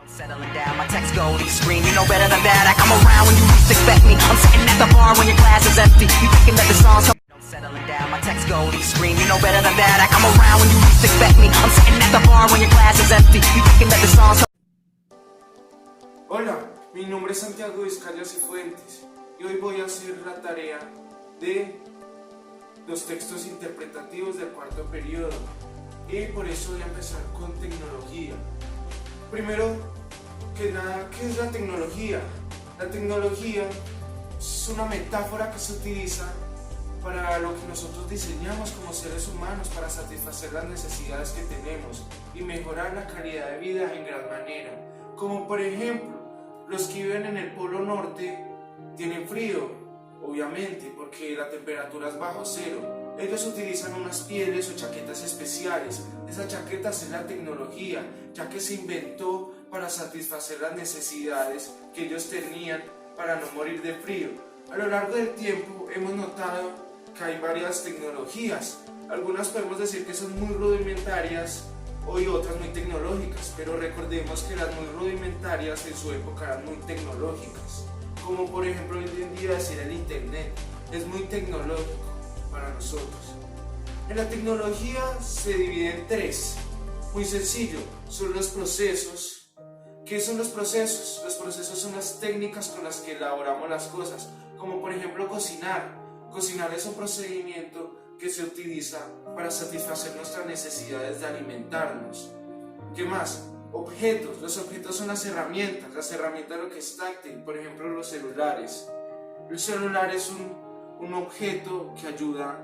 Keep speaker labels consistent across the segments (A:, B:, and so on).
A: Settling down, my text goldie scream, you know better than that. I come around when you least expect me. I'm sitting at the bar when your glass is empty. You thinking that the song's settling down, my text goldie scream, you know better than that. I come around when you least expect me. I'm sitting at the bar when your glass is empty. You thinking that the song's.
B: Hola, mi nombre es Santiago Vizcaya Cifuentes y hoy voy a hacer la tarea de los textos interpretativos del cuarto periodo y por eso voy a empezar con tecnología. Primero que nada, ¿qué es la tecnología? La tecnología es una metáfora que se utiliza para lo que nosotros diseñamos como seres humanos para satisfacer las necesidades que tenemos y mejorar la calidad de vida en gran manera. Como por ejemplo, los que viven en el Polo Norte tienen frío, obviamente, porque la temperatura es bajo cero. Ellos utilizan unas pieles o chaquetas especiales. Esa chaqueta es la tecnología, ya que se inventó para satisfacer las necesidades que ellos tenían para no morir de frío. A lo largo del tiempo hemos notado que hay varias tecnologías. Algunas podemos decir que son muy rudimentarias y otras muy tecnológicas, pero recordemos que las muy rudimentarias en su época eran muy tecnológicas. Como por ejemplo hoy en día decir el internet, es muy tecnológico para nosotros. En la tecnología se divide en tres, muy sencillo, son los procesos. ¿Qué son los procesos? Los procesos son las técnicas con las que elaboramos las cosas, como por ejemplo cocinar. Cocinar es un procedimiento que se utiliza para satisfacer nuestras necesidades de alimentarnos. ¿Qué más? Objetos. Los objetos son las herramientas lo que es táctil, por ejemplo los celulares. El celular es un objeto que ayuda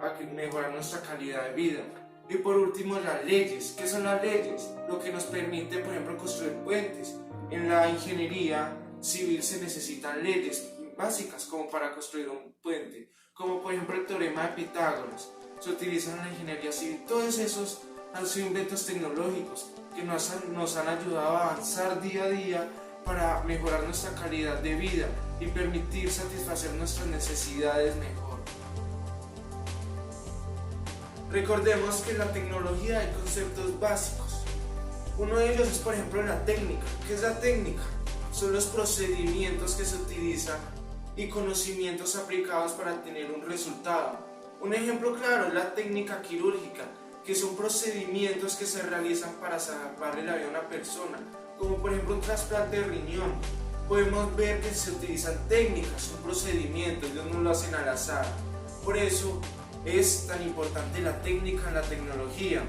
B: a mejorar nuestra calidad de vida. Y por último, las leyes. ¿Qué son las leyes? Lo que nos permite, por ejemplo, construir puentes. En la ingeniería civil se necesitan leyes básicas como para construir un puente, como por ejemplo el teorema de Pitágoras. Se utilizan en la ingeniería civil. Todos esos han sido inventos tecnológicos que nos han ayudado a avanzar día a día para mejorar nuestra calidad de vida y permitir satisfacer nuestras necesidades mejor. Recordemos que en la tecnología hay conceptos básicos. Uno de ellos es, por ejemplo, la técnica. ¿Qué es la técnica? Son los procedimientos que se utilizan y conocimientos aplicados para tener un resultado. Un ejemplo claro es la técnica quirúrgica, que son procedimientos que se realizan para salvarle la vida a una persona, como por ejemplo un trasplante de riñón. Podemos ver que se utilizan técnicas, son procedimientos, ellos no lo hacen al azar. Por eso es tan importante la técnica en la tecnología.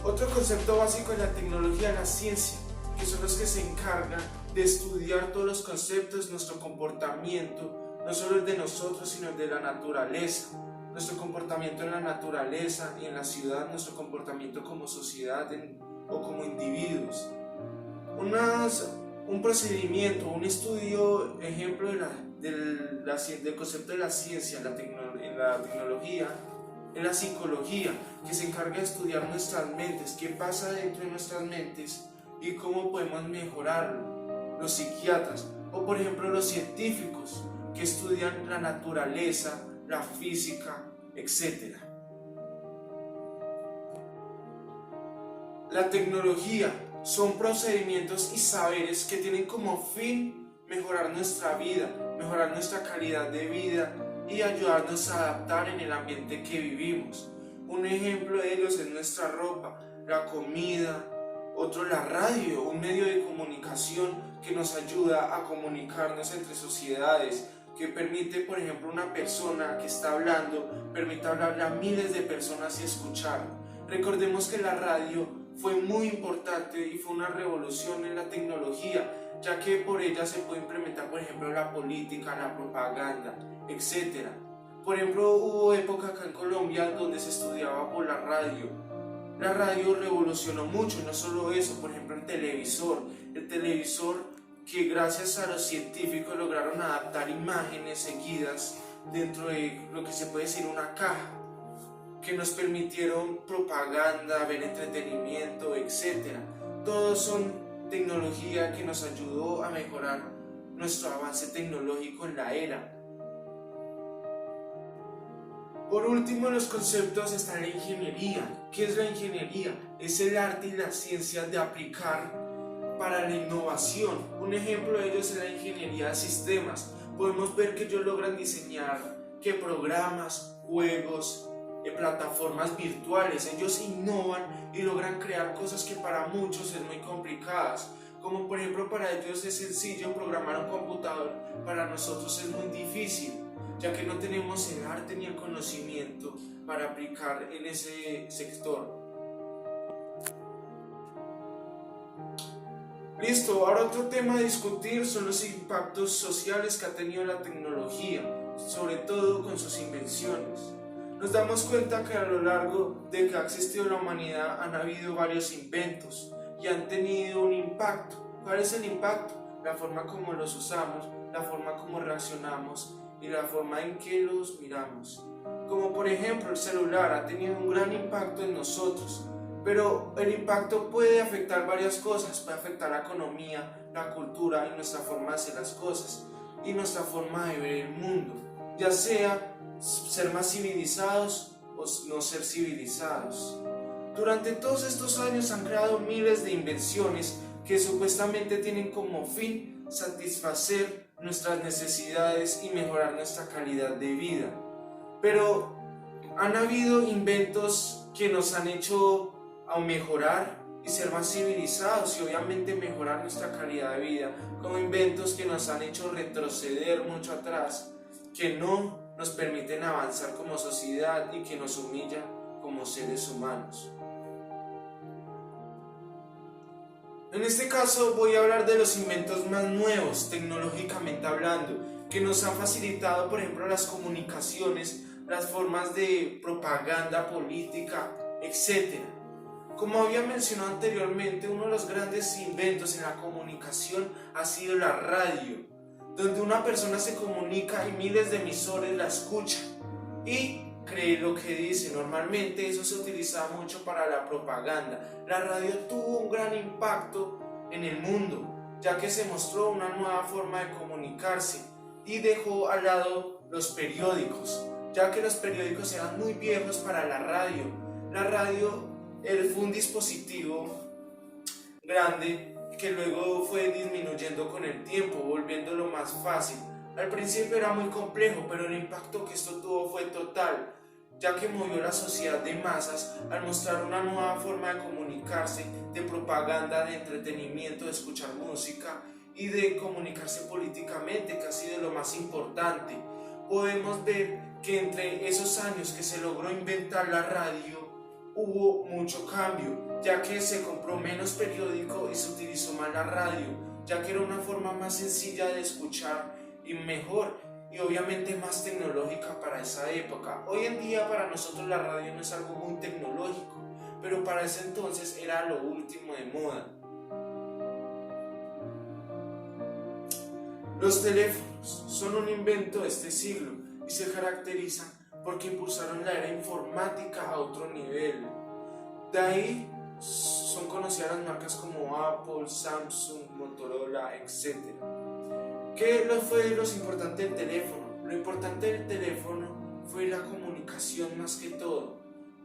B: Otro concepto básico de la tecnología es la ciencia, que son los que se encargan de estudiar todos los conceptos, nuestro comportamiento, no solo el de nosotros, sino el de la naturaleza. Nuestro comportamiento en la naturaleza y en la ciudad, nuestro comportamiento como sociedad o como individuos. Un procedimiento, un estudio, ejemplo del concepto de la ciencia en la tecnología, en la psicología, que se encarga de estudiar nuestras mentes, qué pasa dentro de nuestras mentes y cómo podemos mejorarlo. Los psiquiatras, o por ejemplo los científicos, que estudian la naturaleza, la física, etc. La tecnología son procedimientos y saberes que tienen como fin mejorar nuestra vida, mejorar nuestra calidad de vida y ayudarnos a adaptar en el ambiente que vivimos. Un ejemplo de ellos es nuestra ropa, la comida, otro la radio, un medio de comunicación que nos ayuda a comunicarnos entre sociedades, que permite, por ejemplo, una persona que está hablando, permite hablarle a miles de personas y escucharlo. Recordemos que la radio fue muy importante y fue una revolución en la tecnología, ya que por ella se puede implementar, por ejemplo, la política, la propaganda, etc. Por ejemplo, hubo época acá en Colombia donde se estudiaba por la radio. La radio revolucionó mucho, y no solo eso, por ejemplo, el televisor que gracias a los científicos lograron adaptar imágenes seguidas dentro de lo que se puede decir una caja, que nos permitieron propaganda, ver entretenimiento, etc. Todos son tecnología que nos ayudó a mejorar nuestro avance tecnológico en la era. Por último, en los conceptos está la ingeniería. ¿Qué es la ingeniería? Es el arte y la ciencia de aplicar para la innovación. Un ejemplo de ello es la ingeniería de sistemas. Podemos ver que ellos logran diseñar programas, juegos, plataformas virtuales. Ellos innovan y logran crear cosas que para muchos es muy complicadas. Como por ejemplo para ellos es sencillo programar un computador, para nosotros es muy difícil, ya que no tenemos el arte ni el conocimiento para aplicar en ese sector. Listo, ahora otro tema a discutir son los impactos sociales que ha tenido la tecnología, sobre todo con sus invenciones. Nos damos cuenta que a lo largo de que ha existido la humanidad han habido varios inventos y han tenido un impacto. ¿Cuál es el impacto? La forma como los usamos, la forma como reaccionamos y la forma en que los miramos. Como por ejemplo el celular ha tenido un gran impacto en nosotros, pero el impacto puede afectar varias cosas, puede afectar la economía, la cultura y nuestra forma de hacer las cosas y nuestra forma de ver el mundo, ya sea ser más civilizados o no ser civilizados. Durante todos estos años han creado miles de invenciones que supuestamente tienen como fin satisfacer nuestras necesidades y mejorar nuestra calidad de vida. Pero han habido inventos que nos han hecho mejorar y ser más civilizados y obviamente mejorar nuestra calidad de vida, como inventos que nos han hecho retroceder mucho atrás, que no nos permiten avanzar como sociedad y que nos humillan como seres humanos. En este caso voy a hablar de los inventos más nuevos, tecnológicamente hablando, que nos han facilitado, por ejemplo, las comunicaciones, las formas de propaganda política, etc. Como había mencionado anteriormente, uno de los grandes inventos en la comunicación ha sido la radio, donde una persona se comunica y miles de emisores la escuchan y cree lo que dice. Normalmente eso se utilizaba mucho para la propaganda. La radio tuvo un gran impacto en el mundo, ya que se mostró una nueva forma de comunicarse y dejó al lado los periódicos, ya que los periódicos eran muy viejos para la radio. La radio fue un dispositivo grande que luego fue disminuyendo con el tiempo, volviéndolo más fácil. Al principio era muy complejo, pero el impacto que esto tuvo fue total, ya que movió la sociedad de masas al mostrar una nueva forma de comunicarse, de propaganda, de entretenimiento, de escuchar música y de comunicarse políticamente, que ha sido lo más importante. Podemos ver que entre esos años que se logró inventar la radio, hubo mucho cambio, ya que se compró menos periódico y se utilizó más la radio, ya que era una forma más sencilla de escuchar y mejor, y obviamente más tecnológica para esa época. Hoy en día para nosotros la radio no es algo muy tecnológico, pero para ese entonces era lo último de moda. Los teléfonos son un invento de este siglo y se caracterizan porque impulsaron la era informática a otro nivel. De ahí son conocidas las marcas como Apple, Samsung, Motorola, etc. ¿Qué fue lo importante del teléfono? Lo importante del teléfono fue la comunicación más que todo.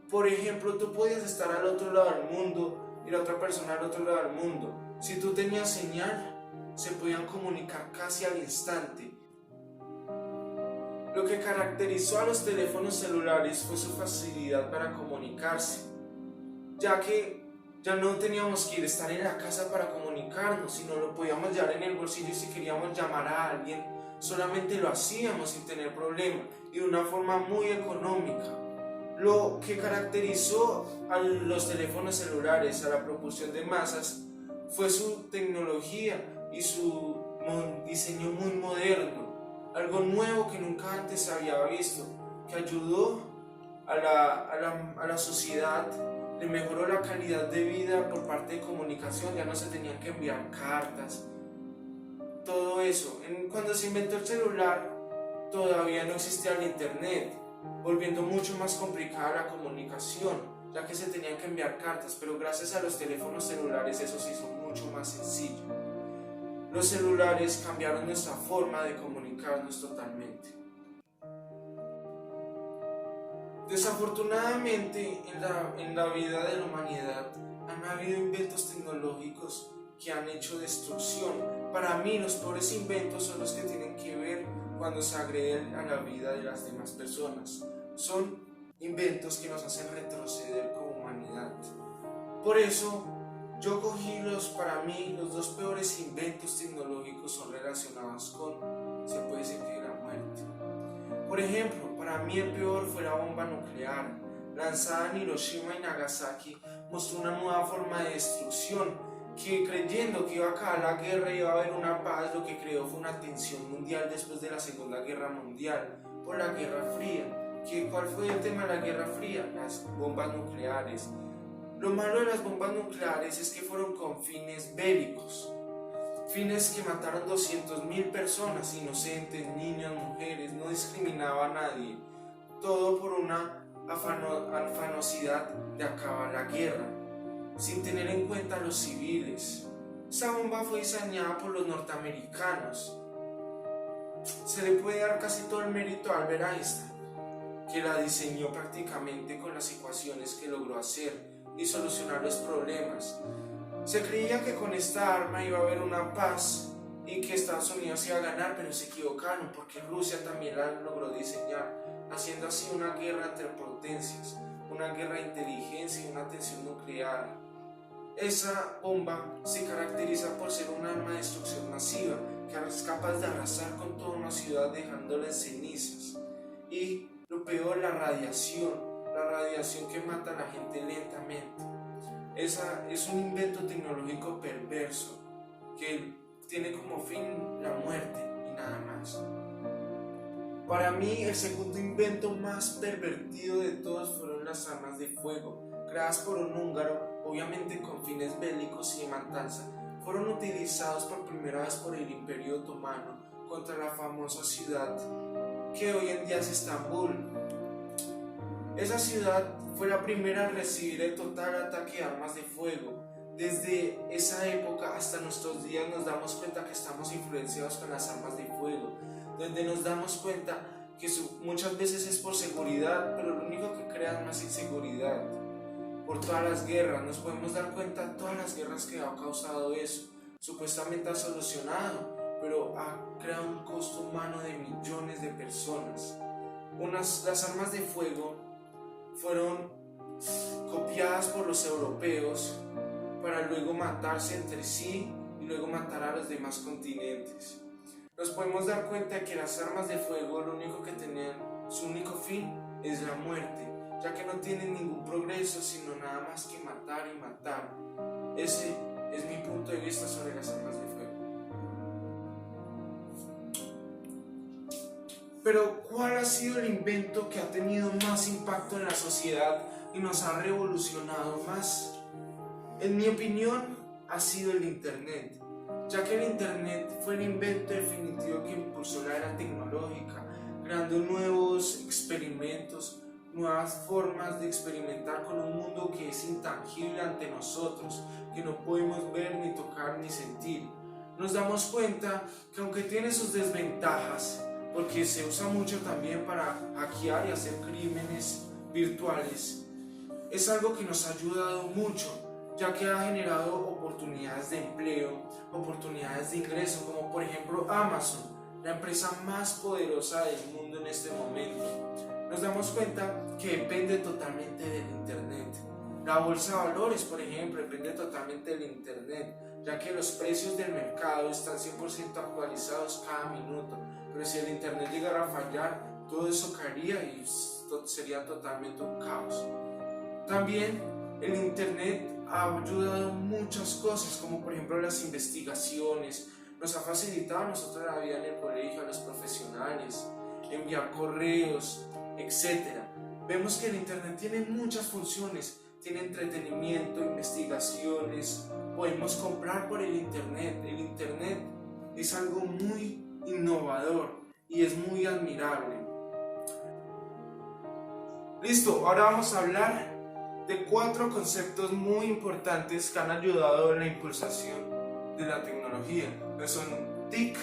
B: Por ejemplo, tú podías estar al otro lado del mundo y la otra persona al otro lado del mundo. Si tú tenías señal, se podían comunicar casi al instante. Lo que caracterizó a los teléfonos celulares fue su facilidad para comunicarse, ya que ya no teníamos que estar en la casa para comunicarnos, sino lo podíamos llevar en el bolsillo y si queríamos llamar a alguien, solamente lo hacíamos sin tener problema y de una forma muy económica. Lo que caracterizó a los teléfonos celulares, a la propulsión de masas, fue su tecnología y su diseño muy moderno, algo nuevo que nunca antes se había visto, que ayudó a la sociedad, le mejoró la calidad de vida por parte de comunicación, ya no se tenían que enviar cartas, todo eso. Cuando se inventó el celular todavía no existía el internet, volviendo mucho más complicada la comunicación, ya que se tenían que enviar cartas, pero gracias a los teléfonos celulares eso se hizo mucho más sencillo. Los celulares cambiaron nuestra forma de comunicarnos totalmente. Desafortunadamente, en la vida de la humanidad han habido inventos tecnológicos que han hecho destrucción. Para mí, los peores inventos son los que tienen que ver cuando se agreden a la vida de las demás personas. Son inventos que nos hacen retroceder como humanidad. Por eso, yo cogí para mí, los dos peores inventos tecnológicos son relacionados con, se puede decir que la muerte. Por ejemplo, para mí el peor fue la bomba nuclear. Lanzada en Hiroshima y Nagasaki, mostró una nueva forma de destrucción que, creyendo que iba a acabar la guerra y iba a haber una paz, lo que creó fue una tensión mundial después de la Segunda Guerra Mundial, por la Guerra Fría. ¿Cuál fue el tema de la Guerra Fría? Las bombas nucleares. Lo malo de las bombas nucleares es que fueron con fines bélicos, fines que mataron 200.000 personas, inocentes, niños, mujeres, no discriminaba a nadie, todo por una afanosidad de acabar la guerra, sin tener en cuenta a los civiles. Esa bomba fue diseñada por los norteamericanos. Se le puede dar casi todo el mérito a Albert Einstein, que la diseñó prácticamente con las ecuaciones que logró hacer y solucionar los problemas. Se creía que con esta arma iba a haber una paz y que Estados Unidos iba a ganar, pero se equivocaron porque Rusia también la logró diseñar, haciendo así una guerra entre potencias, una guerra de inteligencia y una tensión nuclear. Esa bomba se caracteriza por ser un arma de destrucción masiva que es capaz de arrasar con toda una ciudad dejándola en cenizas. Y lo peor, la radiación que mata a la gente lentamente. Esa es un invento tecnológico perverso que tiene como fin la muerte y nada más. Para mí, el segundo invento más pervertido de todos fueron las armas de fuego, creadas por un húngaro, obviamente con fines bélicos y de matanza. Fueron utilizados por primera vez por el Imperio Otomano contra la famosa ciudad que hoy en día es Estambul. Esa ciudad fue la primera a recibir el total ataque de armas de fuego. Desde esa época hasta nuestros días nos damos cuenta que estamos influenciados con las armas de fuego, donde nos damos cuenta que muchas veces es por seguridad, pero lo único que crea es más inseguridad. Por todas las guerras, nos podemos dar cuenta de todas las guerras que ha causado eso. Supuestamente ha solucionado, pero ha creado un costo humano de millones de personas. Las armas de fuego fueron copiadas por los europeos para luego matarse entre sí y luego matar a los demás continentes. Nos podemos dar cuenta de que las armas de fuego lo único que tenían, su único fin es la muerte, ya que no tienen ningún progreso sino nada más que matar y matar. Ese es mi punto de vista sobre las armas de fuego. Pero ¿cuál ha sido el invento que ha tenido más impacto en la sociedad y nos ha revolucionado más? En mi opinión, ha sido el Internet, ya que el Internet fue el invento definitivo que impulsó la era tecnológica, creando nuevos experimentos, nuevas formas de experimentar con un mundo que es intangible ante nosotros, que no podemos ver, ni tocar, ni sentir. Nos damos cuenta que aunque tiene sus desventajas, porque se usa mucho también para hackear y hacer crímenes virtuales, es algo que nos ha ayudado mucho, ya que ha generado oportunidades de empleo, oportunidades de ingreso, como por ejemplo Amazon, la empresa más poderosa del mundo en este momento. Nos damos cuenta que depende totalmente del Internet. La bolsa de valores, por ejemplo, depende totalmente del Internet, ya que los precios del mercado están 100% actualizados cada minuto. Pero si el Internet llegara a fallar, todo eso caería y sería totalmente un caos. También el Internet ha ayudado en muchas cosas, como por ejemplo las investigaciones. Nos ha facilitado a nosotros la vida en el colegio, a los profesionales, enviar correos, etc. Vemos que el Internet tiene muchas funciones, tiene entretenimiento, investigaciones, podemos comprar por el Internet. El Internet es algo muy innovador y es muy admirable. Listo, ahora vamos a hablar de 4 conceptos muy importantes que han ayudado en la impulsación de la tecnología, que son TIC,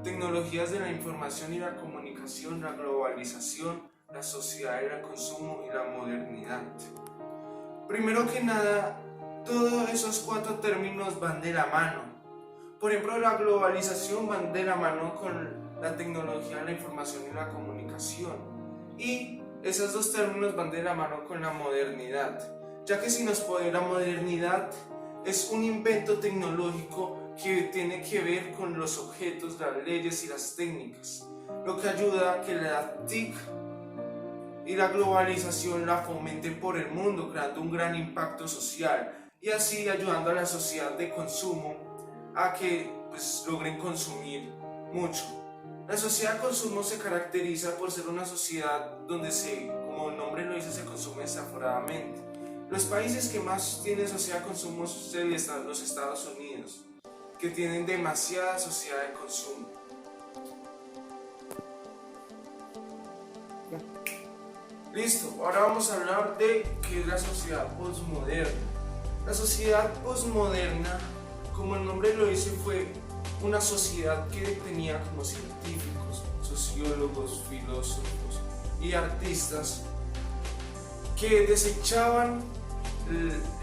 B: tecnologías de la información y la comunicación, la globalización, la sociedad del consumo y la modernidad. Primero que nada, todos esos cuatro términos van de la mano. Por ejemplo, la globalización va de la mano con la tecnología, la información y la comunicación. Y esos dos términos van de la mano con la modernidad, ya que si nos puede, la modernidad es un invento tecnológico que tiene que ver con los objetos, las leyes y las técnicas, lo que ayuda a que la TIC y la globalización la fomenten por el mundo, creando un gran impacto social y así ayudando a la sociedad de consumo a que logren consumir mucho. La sociedad de consumo se caracteriza por ser una sociedad donde como el nombre lo dice, se consume desaforadamente. Los países que más tienen sociedad de consumo son los Estados Unidos, que tienen demasiada sociedad de consumo. Listo, ahora vamos a hablar de qué es la sociedad postmoderna. La sociedad postmoderna, como el nombre lo dice, fue una sociedad que tenía como científicos, sociólogos, filósofos y artistas que desechaban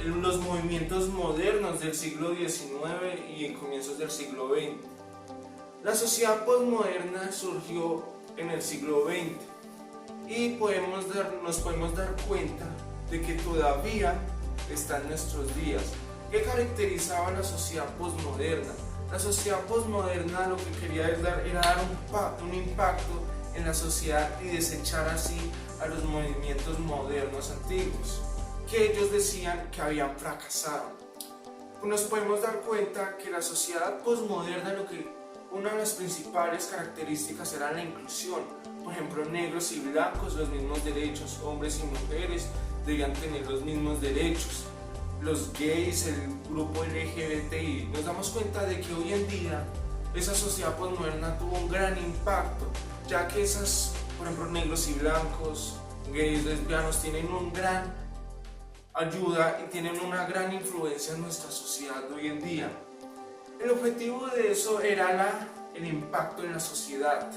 B: los movimientos modernos del siglo XIX y en comienzos del siglo XX. La sociedad postmoderna surgió en el siglo XX y nos podemos dar cuenta de que todavía está en nuestros días. ¿Qué caracterizaba a la sociedad postmoderna? La sociedad postmoderna lo que quería era dar un impacto en la sociedad y desechar así a los movimientos modernos antiguos, que ellos decían que habían fracasado. Nos podemos dar cuenta que la sociedad postmoderna, una de las principales características era la inclusión. Por ejemplo, negros y blancos, los mismos derechos, hombres y mujeres debían tener los mismos derechos. Los gays, el grupo LGBTI, nos damos cuenta de que hoy en día esa sociedad postmoderna tuvo un gran impacto, ya que por ejemplo, negros y blancos, gays, lesbianos, tienen una gran ayuda y tienen una gran influencia en nuestra sociedad de hoy en día. El objetivo de eso era el impacto en la sociedad,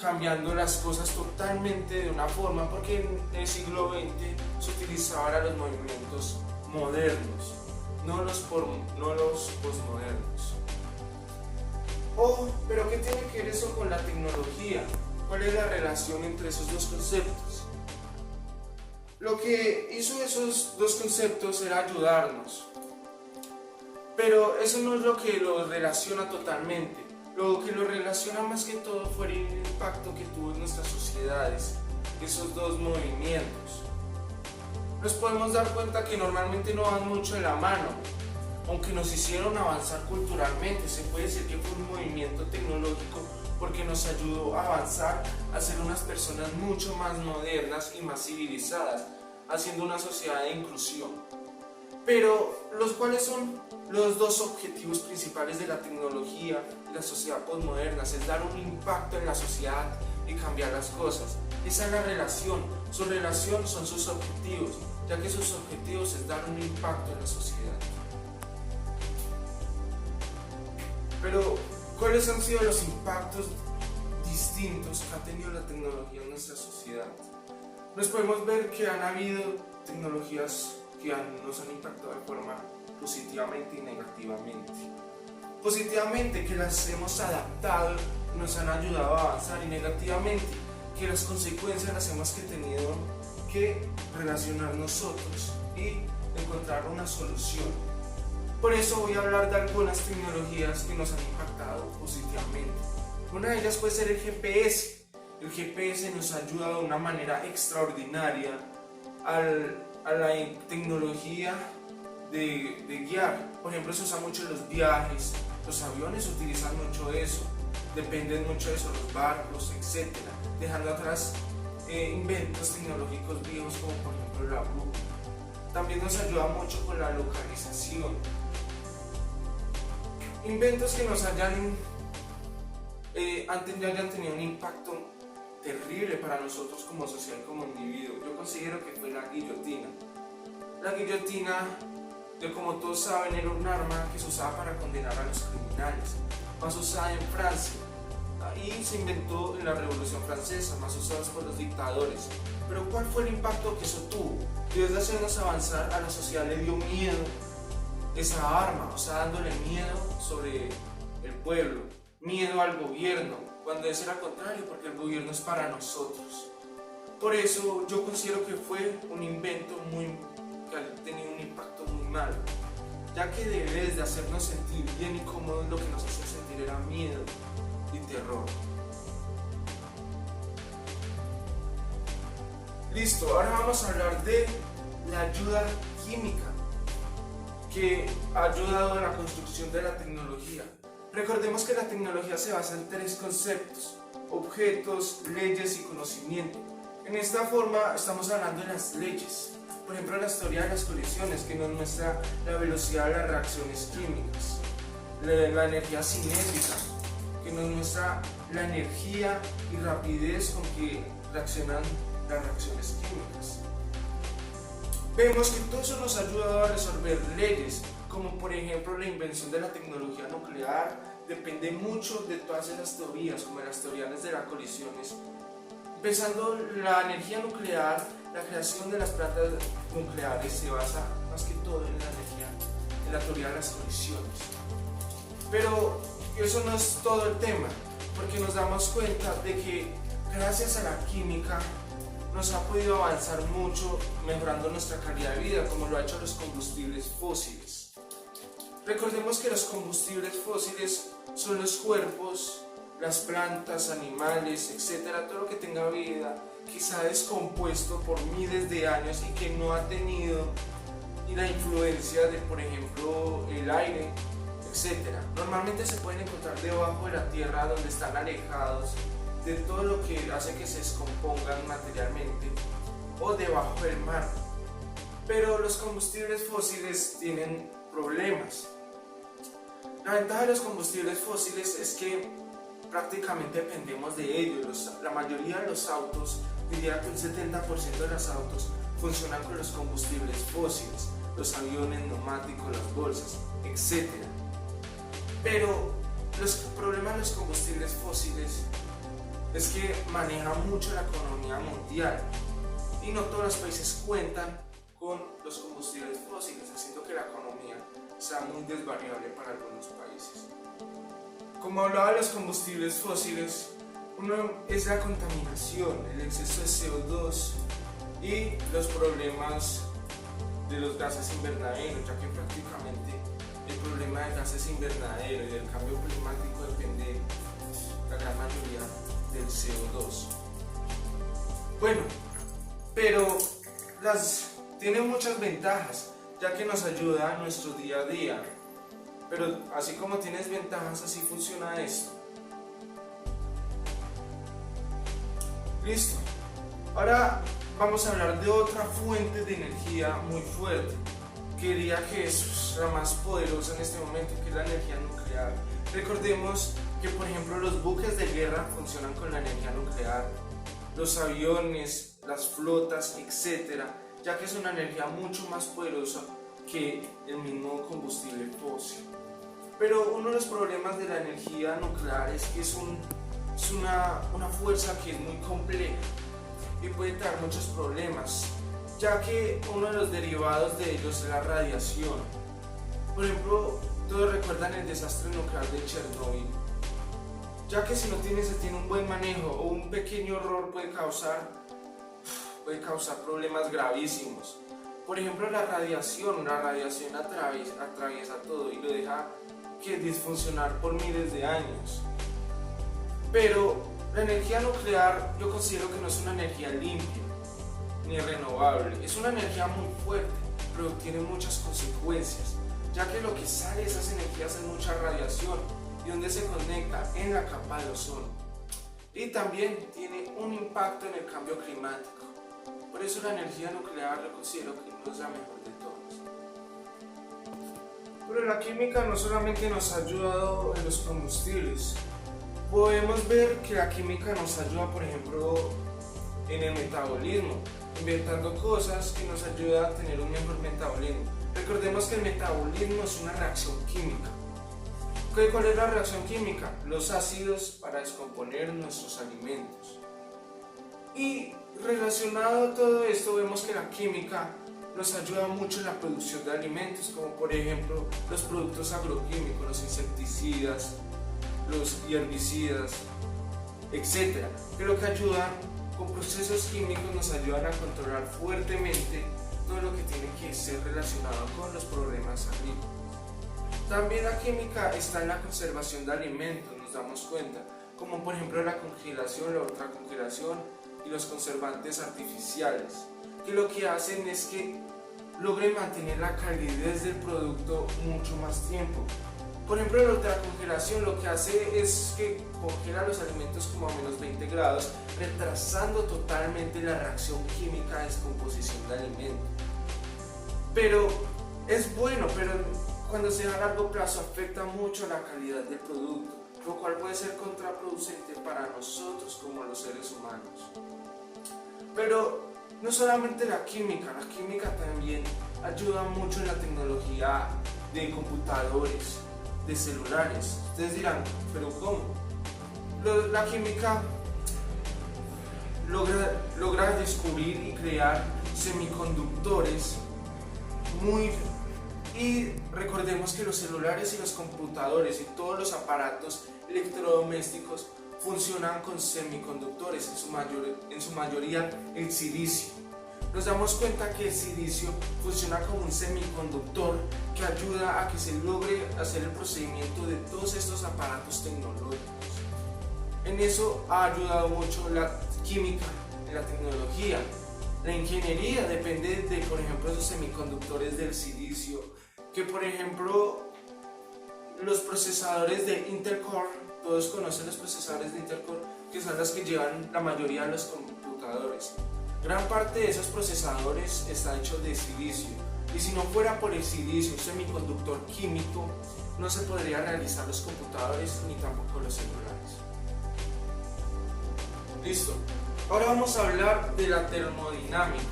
B: cambiando las cosas totalmente de una forma, porque en el siglo XX se utilizaban los movimientos modernos, no los postmodernos. Pero ¿qué tiene que ver eso con la tecnología? ¿Cuál es la relación entre esos dos conceptos? Lo que hizo esos dos conceptos era ayudarnos, pero eso no es lo que los relaciona totalmente. Lo que lo relaciona más que todo fue el impacto que tuvo en nuestras sociedades esos dos movimientos. Nos podemos dar cuenta que normalmente no van mucho de la mano, aunque nos hicieron avanzar culturalmente. Se puede decir que fue un movimiento tecnológico porque nos ayudó a avanzar, a ser unas personas mucho más modernas y más civilizadas, haciendo una sociedad de inclusión. Pero, ¿cuáles son los dos objetivos principales de la tecnología y la sociedad postmoderna? Es dar un impacto en la sociedad y cambiar las cosas. Esa es la relación. Su relación son sus objetivos, ya que sus objetivos es dar un impacto en la sociedad. Pero, ¿cuáles han sido los impactos distintos que ha tenido la tecnología en nuestra sociedad? Nos podemos ver que han habido tecnologías que nos han impactado de forma positivamente y negativamente. Positivamente, que las hemos adaptado, nos han ayudado a avanzar, y negativamente, que las consecuencias las hemos tenido que relacionar nosotros y encontrar una solución. Por eso voy a hablar de algunas tecnologías que nos han impactado positivamente. Una de ellas puede ser el GPS. El GPS nos ha ayudado de una manera extraordinaria a la tecnología de guiar. Por ejemplo, se usa mucho en los viajes, los aviones utilizan mucho eso, dependen mucho de eso, los barcos, etc. Dejando atrás inventos tecnológicos viejos como por ejemplo la brújula. También nos ayuda mucho con la localización. Inventos que nos hayan tenido un impacto terrible para nosotros como sociedad y como individuo. Yo considero que fue la guillotina. La guillotina, como todos saben, era un arma que se usaba para condenar a los criminales, más usada en Francia. y se inventó en la Revolución Francesa, más usados por los dictadores. Pero ¿cuál fue el impacto que eso tuvo? Dios de hacernos avanzar, a la sociedad le dio miedo esa arma, o sea, dándole miedo sobre el pueblo, miedo al gobierno, cuando es al contrario, porque el gobierno es para nosotros. Por eso yo considero que fue un invento que ha tenido un impacto muy malo, ya que debes de hacernos sentir bien y cómodos, lo que nos hacía sentir era miedo y terror. Listo, ahora vamos a hablar de la ayuda química que ha ayudado a la construcción de la tecnología. Recordemos que la tecnología se basa en 3 conceptos: objetos, leyes y conocimiento. En esta forma estamos hablando de las leyes. Por ejemplo, la teoría de las colisiones, que nos muestra la velocidad de las reacciones químicas. La energía cinética, que nos muestra la energía y rapidez con que reaccionan las reacciones químicas. Vemos que todo eso nos ha ayudado a resolver leyes, como por ejemplo la invención de la tecnología nuclear. Depende mucho de todas esas teorías, como las teorías de las colisiones. Empezando, la energía nuclear, la creación de las plantas nucleares se basa más que todo en la energía, en la teoría de las colisiones. Pero eso no es todo el tema, porque nos damos cuenta de que gracias a la química nos ha podido avanzar mucho, mejorando nuestra calidad de vida, como lo ha hecho los combustibles fósiles. Recordemos que los combustibles fósiles son los cuerpos, las plantas, animales, etcétera, todo lo que tenga vida, que se ha descompuesto por miles de años y que no ha tenido la influencia de, por ejemplo, el aire, etcétera. Normalmente se pueden encontrar debajo de la tierra, donde están alejados de todo lo que hace que se descompongan materialmente, o debajo del mar. Pero los combustibles fósiles tienen problemas. La ventaja de los combustibles fósiles es que prácticamente dependemos de ellos. La mayoría de los autos, diría que un 70% de los autos funcionan con los combustibles fósiles, los aviones, neumáticos, las bolsas, etc. Pero los problemas de los combustibles fósiles es que manejan mucho la economía mundial y no todos los países cuentan con los combustibles fósiles, haciendo que la economía sea muy desvariable para algunos países. Como hablaba de los combustibles fósiles, uno es la contaminación, el exceso de CO2 y los problemas de los gases invernaderos, ya que prácticamente el problema de gases invernaderos y del cambio climático depende la gran mayoría del CO2. Bueno, pero tiene muchas ventajas, ya que nos ayuda a nuestro día a día. Pero así como tienes ventajas, así funciona esto. Listo. Ahora vamos a hablar de otra fuente de energía muy fuerte, que diría que es la más poderosa en este momento, que es la energía nuclear. Recordemos que, por ejemplo, los buques de guerra funcionan con la energía nuclear, los aviones, las flotas, etc., ya que es una energía mucho más poderosa que el mismo combustible fósil. Pero uno de los problemas de la energía nuclear es que es una fuerza que es muy compleja y puede traer muchos problemas, ya que uno de los derivados de ellos es la radiación. Por ejemplo, todos recuerdan el desastre nuclear de Chernobyl, ya que si no se tiene un buen manejo o un pequeño error puede causar problemas gravísimos. Por ejemplo, la radiación atraviesa todo y lo deja disfuncionar por miles de años. Pero la energía nuclear yo considero que no es una energía limpia ni renovable, es una energía muy fuerte, pero tiene muchas consecuencias, ya que lo que sale de esas energías es mucha radiación y donde se conecta en la capa de ozono, y también tiene un impacto en el cambio climático. Por eso la energía nuclear yo considero que no es la mejor de todas. Pero la química no solamente nos ha ayudado en los combustibles, podemos ver que la química nos ayuda, por ejemplo, en el metabolismo, inventando cosas que nos ayudan a tener un mejor metabolismo. Recordemos que el metabolismo es una reacción química. ¿Cuál es la reacción química? Los ácidos para descomponer nuestros alimentos. Y relacionado a todo esto, vemos que la química nos ayuda mucho en la producción de alimentos, como por ejemplo los productos agroquímicos, los insecticidas, los herbicidas, etc. Que lo que ayudan con procesos químicos nos ayudan a controlar fuertemente todo lo que tiene que ser relacionado con los problemas agrícolas. También la química está en la conservación de alimentos, nos damos cuenta, como por ejemplo la congelación, la ultracongelación y los conservantes artificiales, que lo que hacen es que logren mantener la calidez del producto mucho más tiempo. Por ejemplo, la ultracongelación lo que hace es que congela los alimentos como a menos 20 grados, retrasando totalmente la reacción química de descomposición de alimentos. Pero es bueno, pero cuando se da a largo plazo afecta mucho la calidad del producto, lo cual puede ser contraproducente para nosotros como los seres humanos. Pero no solamente la química también ayuda mucho en la tecnología de computadores, de celulares. Ustedes dirán, ¿pero cómo? La química logra descubrir y crear semiconductores y recordemos que los celulares y los computadores y todos los aparatos electrodomésticos funcionan con semiconductores, en su mayoría el silicio. Nos damos cuenta que el silicio funciona como un semiconductor que ayuda a que se logre hacer el procedimiento de todos estos aparatos tecnológicos. En eso ha ayudado mucho la química, la tecnología. La ingeniería depende de, por ejemplo, esos semiconductores del silicio, que por ejemplo los procesadores de Intel Core, todos conocen los procesadores de Intel Core, que son los que llevan la mayoría de los computadores. Gran parte de esos procesadores está hecho de silicio, y si no fuera por el silicio, un semiconductor químico, no se podrían realizar los computadores ni tampoco los celulares. Listo. Ahora vamos a hablar de la termodinámica,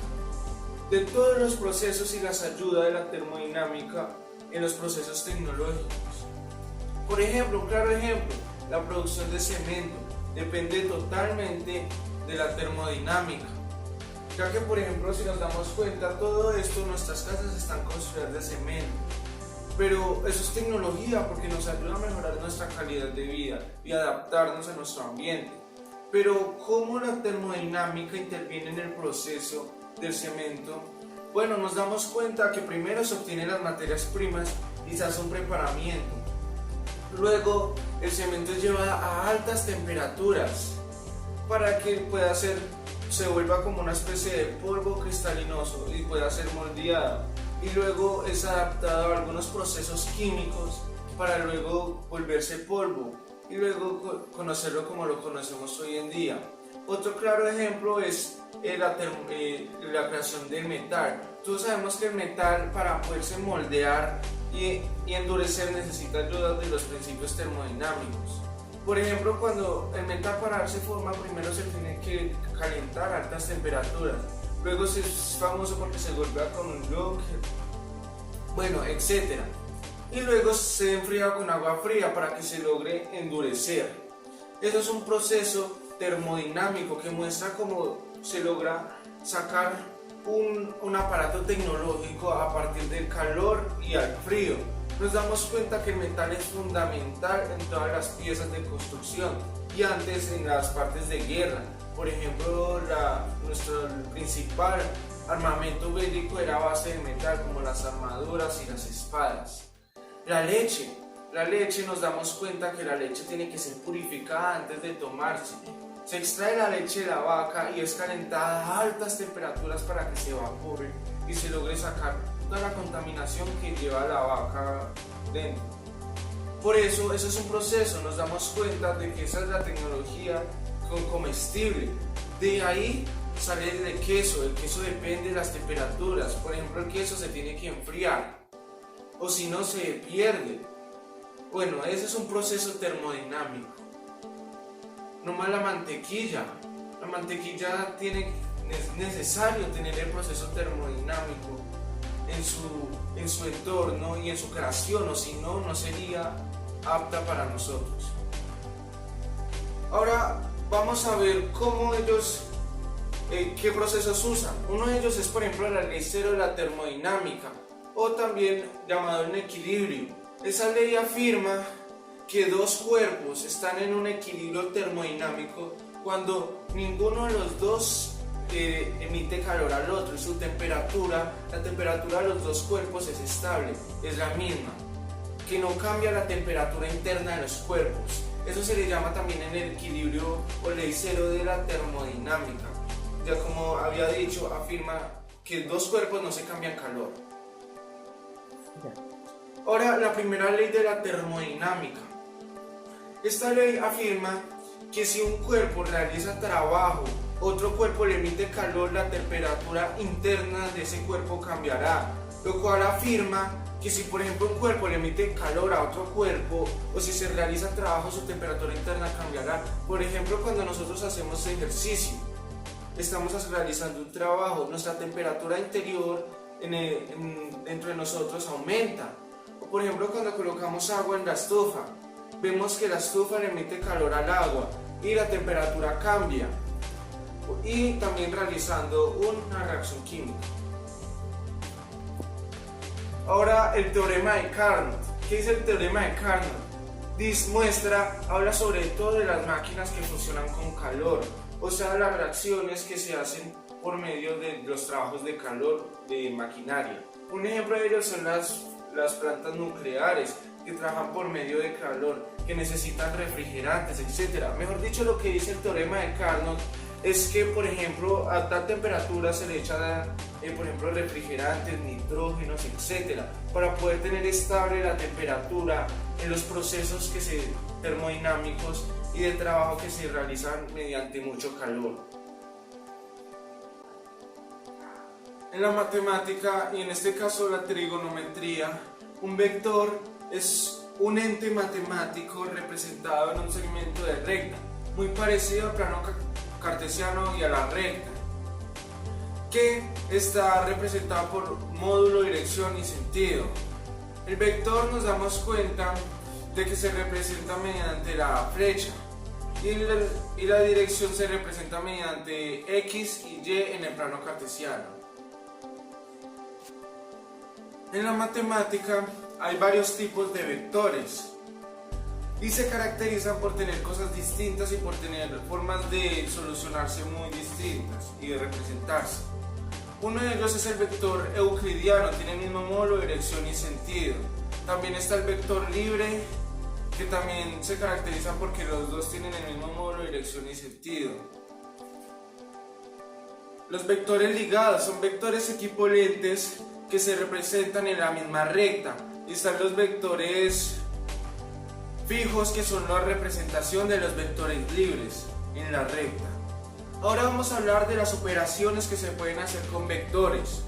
B: de todos los procesos y las ayudas de la termodinámica en los procesos tecnológicos. Por ejemplo, un claro ejemplo, la producción de cemento depende totalmente de la termodinámica, ya que por ejemplo si nos damos cuenta todo esto, nuestras casas están construidas de cemento, pero eso es tecnología porque nos ayuda a mejorar nuestra calidad de vida y adaptarnos a nuestro ambiente. Pero ¿cómo la termodinámica interviene en el proceso del cemento? Bueno, nos damos cuenta que primero se obtienen las materias primas y se hace un preparamiento. Luego el cemento es llevado a altas temperaturas para que se vuelva como una especie de polvo cristalinoso y pueda ser moldeado. Y luego es adaptado a algunos procesos químicos para luego volverse polvo y luego conocerlo como lo conocemos hoy en día. Otro claro ejemplo es la creación del metal. Todos sabemos que el metal, para poderse moldear y endurecer, necesita ayuda de los principios termodinámicos. Por ejemplo, cuando el metal para darse forma, primero se tiene que calentar a altas temperaturas, luego es famoso porque se golpea con un bloque, bueno, etc. Y luego se enfría con agua fría para que se logre endurecer. Eso es un proceso termodinámico que muestra cómo se logra sacar un aparato tecnológico a partir del calor y al frío. Nos damos cuenta que el metal es fundamental en todas las piezas de construcción y antes en las partes de guerra. Por ejemplo, nuestro principal armamento bélico era a base de metal, como las armaduras y las espadas. La leche nos damos cuenta que la leche tiene que ser purificada antes de tomarse. Se extrae la leche de la vaca y es calentada a altas temperaturas para que se evapore y se logre sacar toda la contaminación que lleva la vaca dentro. Por eso es un proceso, nos damos cuenta de que esa es la tecnología comestible. De ahí sale el queso depende de las temperaturas. Por ejemplo, el queso se tiene que enfriar o si no se pierde. Bueno, ese es un proceso termodinámico. No más la mantequilla es necesario tener el proceso termodinámico en su entorno y en su creación, o si no, no sería apta para nosotros. Ahora vamos a ver cómo ellos, qué procesos usan. Uno de ellos es, por ejemplo, la ley cero de la termodinámica, o también llamado el equilibrio. Esa ley afirma que dos cuerpos están en un equilibrio termodinámico cuando ninguno de los dos emite calor al otro y su temperatura, la temperatura de los dos cuerpos es estable, es la misma, que no cambia la temperatura interna de los cuerpos. Eso se le llama también en el equilibrio o ley cero de la termodinámica. Ya como había dicho, afirma que dos cuerpos no se cambian calor. Ahora, la primera ley de la termodinámica. Esta ley afirma que si un cuerpo realiza trabajo, otro cuerpo le emite calor, la temperatura interna de ese cuerpo cambiará, lo cual afirma que si por ejemplo un cuerpo le emite calor a otro cuerpo o si se realiza trabajo, su temperatura interna cambiará. Por ejemplo, cuando nosotros hacemos ejercicio, estamos realizando un trabajo, nuestra temperatura interior dentro de nosotros aumenta. O por ejemplo, cuando colocamos agua en la estufa, vemos que la estufa le emite calor al agua y la temperatura cambia, y también realizando una reacción química. Ahora, el teorema de Carnot. ¿Qué es el teorema de Carnot? Habla sobre todo de las máquinas que funcionan con calor, o sea, las reacciones que se hacen por medio de los trabajos de calor de maquinaria. Un ejemplo de ellos son las plantas nucleares, que trabajan por medio de calor, que necesitan refrigerantes, etc. Mejor dicho, lo que dice el teorema de Carnot es que, por ejemplo, a tal temperatura se le echa, por ejemplo, refrigerantes, nitrógenos, etc. para poder tener estable la temperatura en los procesos termodinámicos y de trabajo que se realizan mediante mucho calor. En la matemática, y en este caso la trigonometría, un vector es un ente matemático representado en un segmento de recta, muy parecido al plano cartesiano y a la recta, que está representado por módulo, dirección y sentido. El vector nos damos cuenta de que se representa mediante la flecha y la dirección se representa mediante X y Y en el plano cartesiano. En la matemática hay varios tipos de vectores y se caracterizan por tener cosas distintas y por tener formas de solucionarse muy distintas y de representarse. Uno de ellos es el vector euclidiano, tiene el mismo módulo, dirección y sentido. También está el vector libre, que también se caracteriza porque los dos tienen el mismo módulo, dirección y sentido. Los vectores ligados son vectores equivalentes que se representan en la misma recta, y están los vectores fijos, que son la representación de los vectores libres en la recta. Ahora vamos a hablar de las operaciones que se pueden hacer con vectores.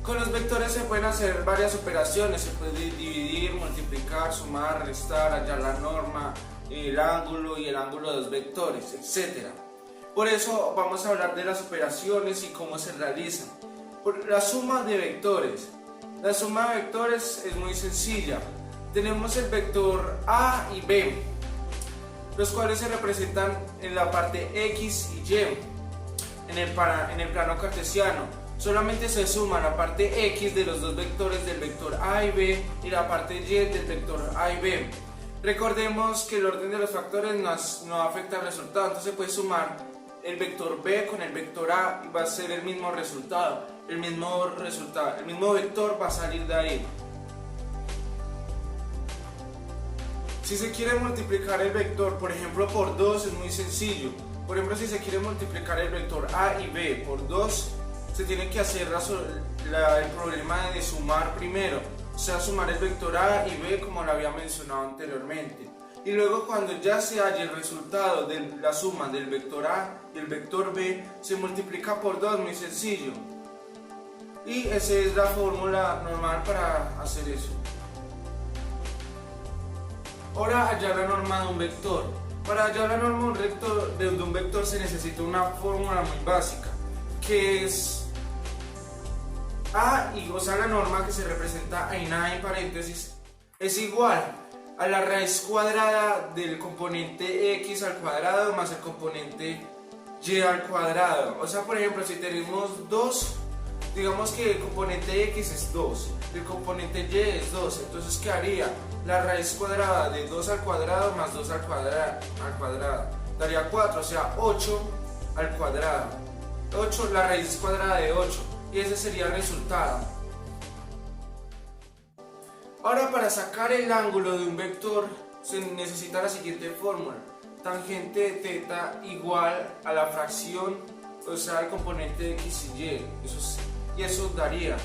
B: Con los vectores se pueden hacer varias operaciones, se puede dividir, multiplicar, sumar, restar, hallar la norma, el ángulo y el ángulo de los vectores, etc. Por eso vamos a hablar de las operaciones y cómo se realizan. La suma de vectores. La suma de vectores es muy sencilla. Tenemos el vector A y B, los cuales se representan en la parte X y Y. En el plano cartesiano solamente se suma la parte X de los dos vectores del vector A y B y la parte Y del vector A y B. Recordemos que el orden de los factores no afecta al resultado, entonces se puede sumar el vector B con el vector A y va a ser el mismo resultado. El mismo vector va a salir de ahí. Si se quiere multiplicar el vector, por ejemplo, por 2, es muy sencillo. Por ejemplo, si se quiere multiplicar el vector A y B por 2, se tiene que hacer el problema de sumar primero, o sea, sumar el vector A y B como lo había mencionado anteriormente. Y luego, cuando ya se halla el resultado de la suma del vector A y el vector B, se multiplica por 2, muy sencillo. Y esa es la fórmula normal para hacer eso. Ahora, hallar la norma de un vector. Para hallar la norma de un vector se necesita una fórmula muy básica, que es A, o sea, la norma que se representa en A en paréntesis, es igual a la raíz cuadrada del componente x al cuadrado más el componente y al cuadrado. O sea, por ejemplo, si tenemos 2, digamos que el componente x es 2, el componente y es 2, entonces quedaría la raíz cuadrada de 2 al cuadrado más 2 al cuadrado, daría 4, o sea 8 al cuadrado, 8, la raíz cuadrada de 8, y ese sería el resultado. Ahora, para sacar el ángulo de un vector se necesita la siguiente fórmula: tangente de teta igual a la fracción, o sea, el componente de x y y, eso daría.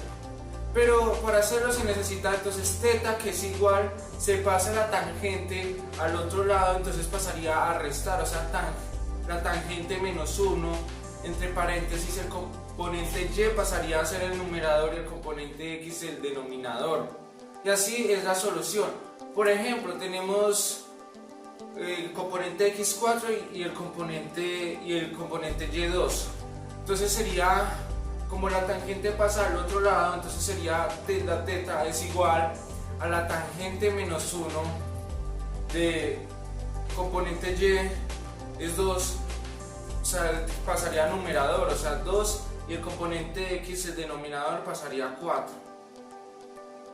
B: Pero para hacerlo se necesita entonces teta, que es igual, se pasa la tangente al otro lado, entonces pasaría a restar, o sea, la tangente menos 1, entre paréntesis el componente y pasaría a ser el numerador y el componente x el denominador. Y así es la solución. Por ejemplo, tenemos el componente x4 y el componente y2. Entonces sería, como la tangente pasa al otro lado, entonces sería la teta es igual a la tangente menos 1 de componente y es 2, o sea, pasaría a numerador, o sea 2, y el componente x, el denominador, pasaría a 4.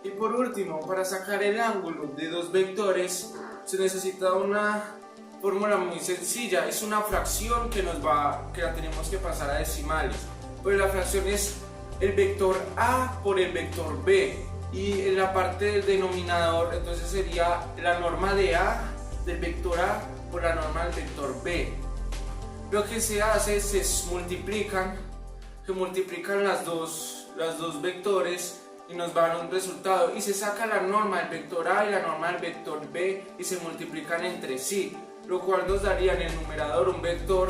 B: Y por último, para sacar el ángulo de dos vectores se necesita una fórmula muy sencilla. Es una fracción que la tenemos que pasar a decimales. Pues la fracción es el vector a por el vector b, y en la parte del denominador entonces sería la norma de a del vector a por la norma del vector b. Lo que se hace es se multiplican las dos vectores y nos va a dar un resultado, y se saca la norma del vector a y la norma del vector b y se multiplican entre sí, lo cual nos daría en el numerador un vector,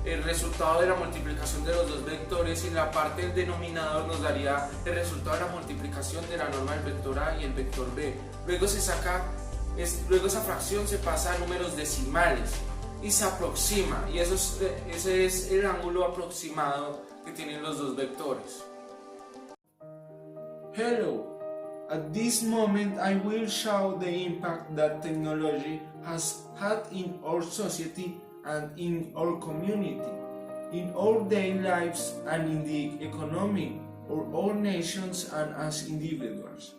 B: el resultado de la multiplicación de los dos vectores, y en la parte del denominador nos daría el resultado de la multiplicación de la norma del vector a y el vector b. Luego esa fracción se pasa a números decimales y se aproxima, y ese es el ángulo aproximado que tienen los dos vectores. Hello, at this moment I will show the impact that technology has had in our society and in our community, in our daily lives and in the economy of our nations and as individuals.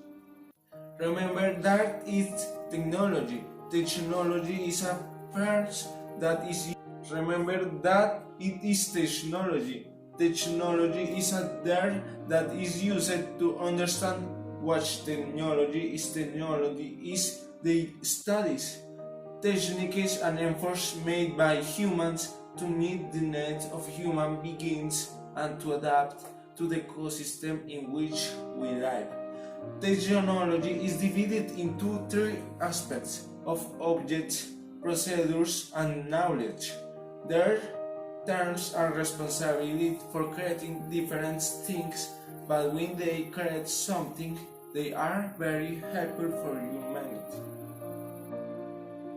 B: Remember that it's technology. Technology is a force that is. Remember that it is technology. Technology is a there that is used to understand what technology is. Technology is the studies, techniques and efforts made by humans to meet the needs of human beings and to adapt to the ecosystem in which we live. Technology is divided into three aspects of objects, procedures and knowledge. Their terms are responsibility for creating different things, but when they create something, they are very helpful for humanity.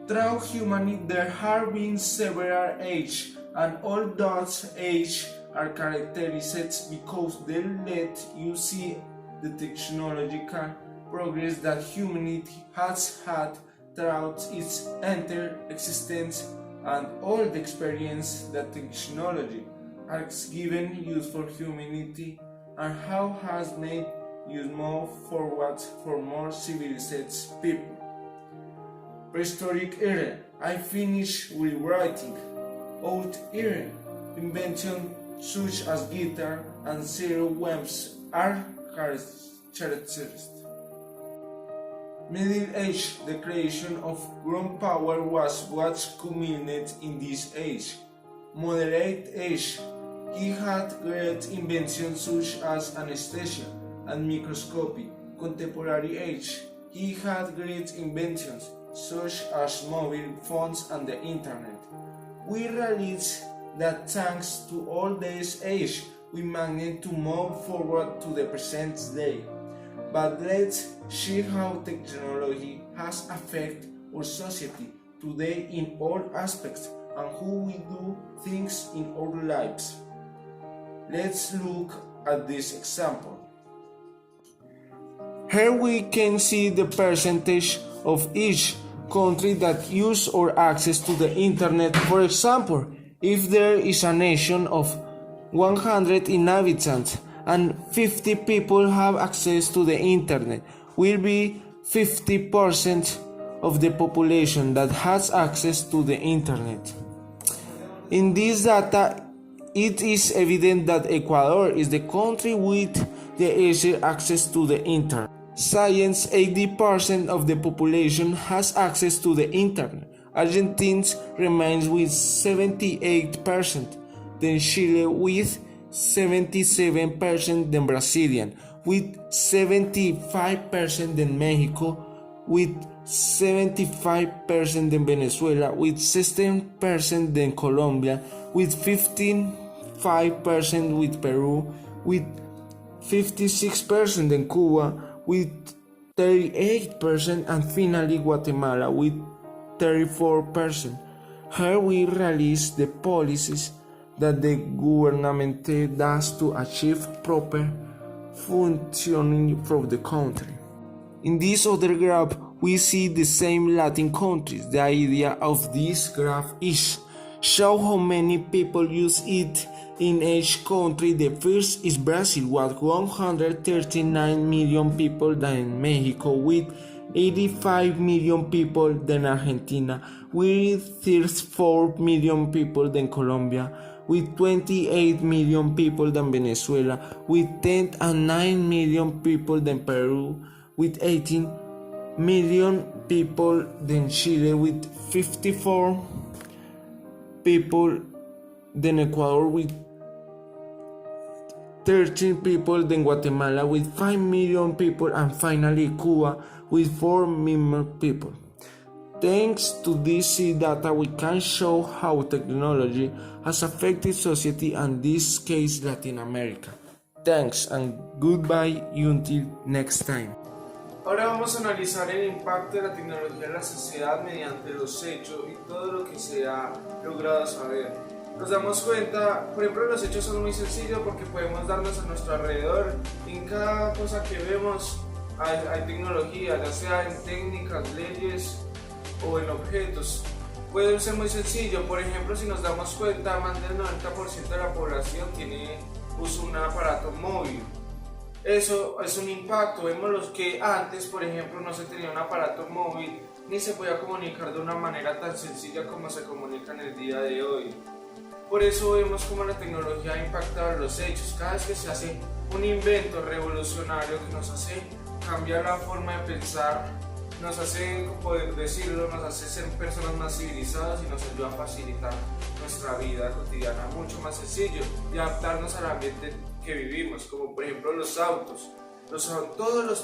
B: Throughout humanity, there have been several ages, and all those ages are characterized because they let you see the technological progress that humanity has had throughout its entire existence, and all the experience that technology has given you for humanity, and how has made you move forward for more civilized people. Prehistoric era, I finished rewriting. Old era, inventions such as guitar and zero waves are characteristic. Middle Age, the creation of gunpowder was what culminated in this age. Moderate Age, he had great inventions such as anesthesia and microscopy. Contemporary Age, he had great inventions such as mobile phones and the internet. We realize that thanks to all this age, we managed to move forward to the present day. But let's see how technology has affected our society today in all aspects and how we do things in our lives. Let's look at this example. Here we can see the percentage of each country that use or access to the internet. For example, if there is a nation of 100 inhabitants and 50 people have access to the internet, will be 50% of the population that has access to the internet. In this data, it is evident that Ecuador is the country with the easier access to the internet. Science, 80% of the population has access to the internet. Argentina remains with 78%, then Chile with 77%, then Brazilian with 75%, then Mexico with 75%, then Venezuela with 16%, then Colombia with 15% with Peru with 56%, then Cuba with 38%, and finally Guatemala with 34%. Here we release the policies that the government does to achieve proper functioning for the country. In this other graph, we see the same Latin countries. The idea of this graph is show how many people use it in each country. The first is Brazil with 139 million people, then Mexico with 85 million people, then Argentina with 34 million people, then Colombia with 28 million people, then Venezuela with 10 and 9 million people, then Peru with 18 million people, then Chile with 54 people, then Ecuador with 13 people, then Guatemala with 5 million people, and finally Cuba with 4 million people. Thanks to this data, we can show how technology has affected society, and in this case Latin America. Thanks and goodbye until next time. Ahora vamos a analizar el impacto de la tecnología en la sociedad mediante los hechos y todo lo que se ha logrado saber. Nos damos cuenta, por ejemplo, los hechos son muy sencillos porque podemos darnos a nuestro alrededor. En cada cosa que vemos hay tecnología, ya sea en técnicas, leyes o en objetos. Puede ser muy sencillo, por ejemplo, si nos damos cuenta, más del 90% de la población usa un aparato móvil. Eso es un impacto. Vemos los que antes, por ejemplo, no se tenía un aparato móvil ni se podía comunicar de una manera tan sencilla como se comunica en el día de hoy. Por eso vemos cómo la tecnología ha impactado los hechos. Cada vez que se hace un invento revolucionario que nos hace cambiar la forma de pensar, nos hace, poder decirlo, nos hace ser personas más civilizadas y nos ayuda a facilitar nuestra vida cotidiana mucho más sencillo y adaptarnos al ambiente que vivimos, como por ejemplo los autos.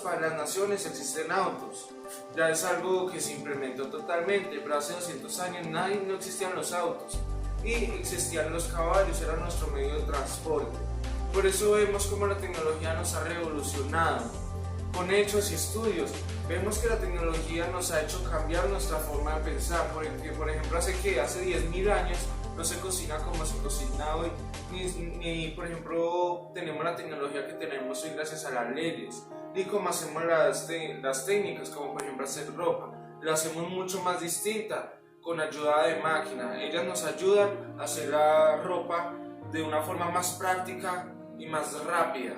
B: Para las naciones existen autos, ya es algo que se implementó totalmente, pero hace 200 años no existían los autos y existían los caballos, era nuestro medio de transporte. Por eso vemos cómo la tecnología nos ha revolucionado. Con hechos y estudios, vemos que la tecnología nos ha hecho cambiar nuestra forma de pensar, porque por ejemplo hace 10.000 años no se cocina como se cocina hoy, ni por ejemplo tenemos la tecnología que tenemos hoy gracias a las leyes, ni como hacemos las técnicas, como por ejemplo hacer ropa, la hacemos mucho más distinta con ayuda de máquina. Ellas nos ayudan a hacer la ropa de una forma más práctica y más rápida.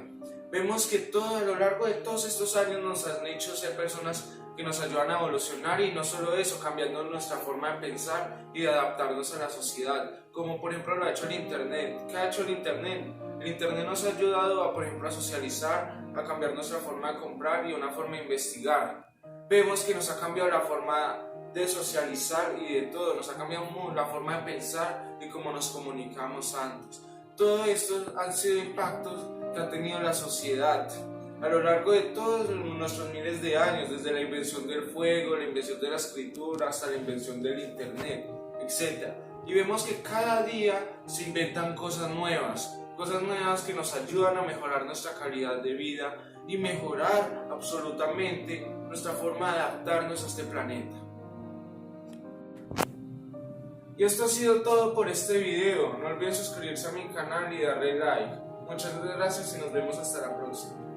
B: Vemos que a lo largo de todos estos años nos han hecho ser personas que nos ayudan a evolucionar, y no solo eso, cambiando nuestra forma de pensar y de adaptarnos a la sociedad, como por ejemplo lo ha hecho el Internet. ¿Qué ha hecho el Internet? El Internet nos ha ayudado por ejemplo a socializar, a cambiar nuestra forma de comprar y una forma de investigar. Vemos que nos ha cambiado la forma de socializar y de todo, nos ha cambiado la forma de pensar y cómo nos comunicamos antes. Todo esto han sido impactos que ha tenido la sociedad a lo largo de todos nuestros miles de años, desde la invención del fuego, la invención de la escritura, hasta la invención del internet, etc. Y vemos que cada día se inventan cosas nuevas que nos ayudan a mejorar nuestra calidad de vida y mejorar absolutamente nuestra forma de adaptarnos a este planeta. Y esto ha sido todo por este video. No olviden suscribirse a mi canal y darle like. Muchas gracias y nos vemos hasta la próxima.